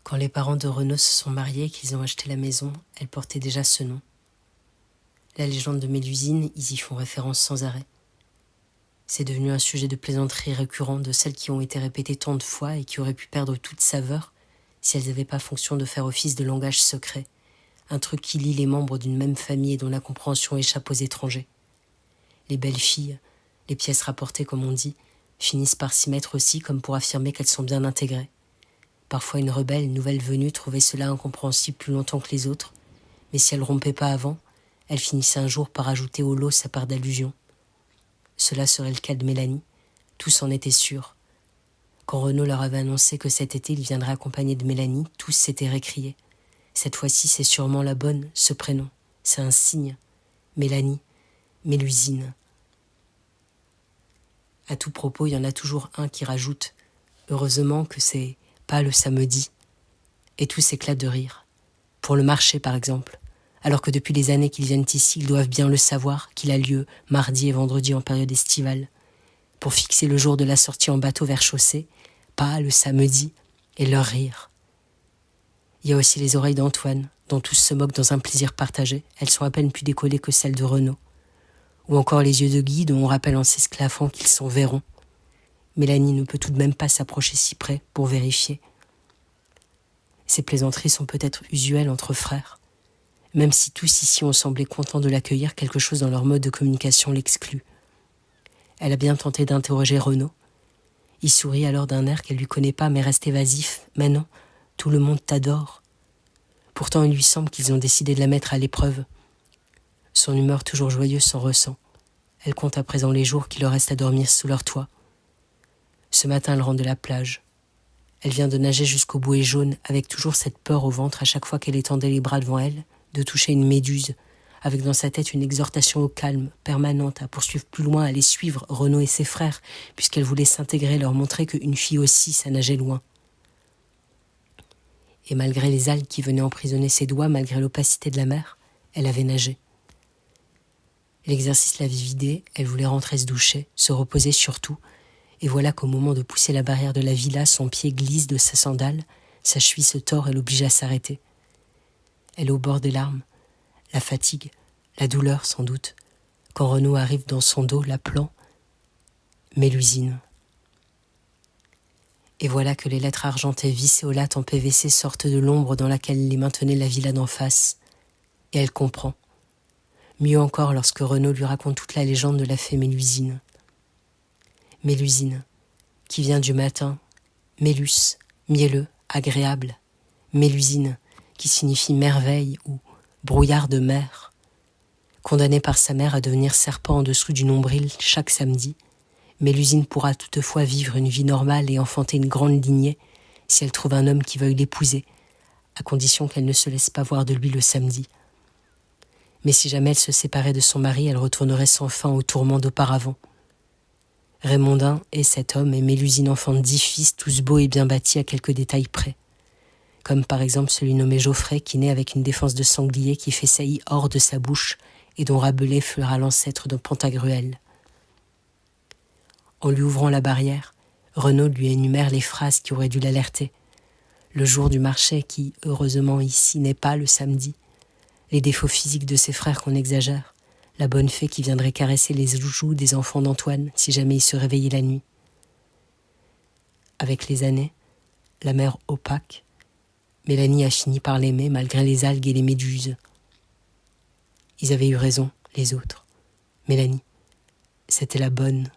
Quand les parents de Renaud se sont mariés et qu'ils ont acheté la maison, elle portait déjà ce nom. La légende de Mélusine, ils y font référence sans arrêt. C'est devenu un sujet de plaisanterie récurrent de celles qui ont été répétées tant de fois et qui auraient pu perdre toute saveur si elles n'avaient pas fonction de faire office de langage secret, un truc qui lie les membres d'une même famille et dont la compréhension échappe aux étrangers. Les belles filles, les pièces rapportées comme on dit, finissent par s'y mettre aussi comme pour affirmer qu'elles sont bien intégrées. Parfois une rebelle, nouvelle venue, trouvait cela incompréhensible plus longtemps que les autres, mais si elle rompait pas avant, elle finissait un jour par ajouter au lot sa part d'allusion. Cela serait le cas de Mélanie, tous en étaient sûrs. Quand Renaud leur avait annoncé que cet été il viendrait accompagné de Mélanie, tous s'étaient récriés. Cette fois-ci, c'est sûrement la bonne, ce prénom. C'est un signe. Mélanie, Mélusine. À tout propos, il y en a toujours un qui rajoute « Heureusement que c'est pas le samedi ». Et tous s'éclatent de rire. Pour le marché, par exemple. Alors que depuis les années qu'ils viennent ici, ils doivent bien le savoir qu'il a lieu mardi et vendredi en période estivale. Pour fixer le jour de la sortie en bateau vers Chaussée, pas le samedi, et leur rire. Il y a aussi les oreilles d'Antoine, dont tous se moquent dans un plaisir partagé. Elles sont à peine plus décollées que celles de Renaud. Ou encore les yeux de Guy, dont on rappelle en s'esclaffant qu'ils sont verrons. Mélanie ne peut tout de même pas s'approcher si près pour vérifier. Ces plaisanteries sont peut-être usuelles entre frères. Même si tous ici ont semblé contents de l'accueillir, quelque chose dans leur mode de communication l'exclut. Elle a bien tenté d'interroger Renaud. Il sourit alors d'un air qu'elle lui connaît pas mais reste évasif. Mais non, tout le monde t'adore. Pourtant il lui semble qu'ils ont décidé de la mettre à l'épreuve. Son humeur toujours joyeuse s'en ressent. Elle compte à présent les jours qu'il leur reste à dormir sous leur toit. Ce matin elle rentre de la plage. Elle vient de nager jusqu'au bouée jaune avec toujours cette peur au ventre à chaque fois qu'elle étendait les bras devant elle, de toucher une méduse, avec dans sa tête une exhortation au calme, permanente, à poursuivre plus loin, à les suivre, Renaud et ses frères, puisqu'elle voulait s'intégrer, leur montrer qu'une fille aussi, ça nageait loin. Et malgré les algues qui venaient emprisonner ses doigts, malgré l'opacité de la mer, elle avait nagé. L'exercice l'avait vidée, elle voulait rentrer se doucher, se reposer surtout, et voilà qu'au moment de pousser la barrière de la villa, son pied glisse de sa sandale, sa cheville se tord et l'oblige à s'arrêter. Elle est au bord des larmes, la fatigue, la douleur sans doute, quand Renaud arrive dans son dos, l'appelant « Mélusine ». Et voilà que les lettres argentées vissées aux lattes en PVC sortent de l'ombre dans laquelle les maintenait la villa d'en face, et elle comprend. Mieux encore lorsque Renaud lui raconte toute la légende de la fée Mélusine. Mélusine, qui vient du matin, mélus, mielleux, agréable, Mélusine, qui signifie merveille ou brouillard de mer. Condamnée par sa mère à devenir serpent en dessous du nombril chaque samedi, Mélusine pourra toutefois vivre une vie normale et enfanter une grande lignée si elle trouve un homme qui veuille l'épouser, à condition qu'elle ne se laisse pas voir de lui le samedi. Mais si jamais elle se séparait de son mari, elle retournerait sans fin aux tourments d'auparavant. Raymondin est cet homme et Mélusine enfante 10 fils, tous beaux et bien bâtis à quelques détails près. Comme par exemple celui nommé Geoffrey qui naît avec une défense de sanglier qui fait saillie hors de sa bouche et dont Rabelais fera l'ancêtre de Pantagruel. En lui ouvrant la barrière, Renaud lui énumère les phrases qui auraient dû l'alerter. Le jour du marché qui, heureusement ici, n'est pas le samedi. Les défauts physiques de ses frères qu'on exagère. La bonne fée qui viendrait caresser les joues des enfants d'Antoine si jamais il se réveillait la nuit. Avec les années, la mer opaque, Mélanie a fini par l'aimer malgré les algues et les méduses. Ils avaient eu raison, les autres. Mélanie, c'était la bonne.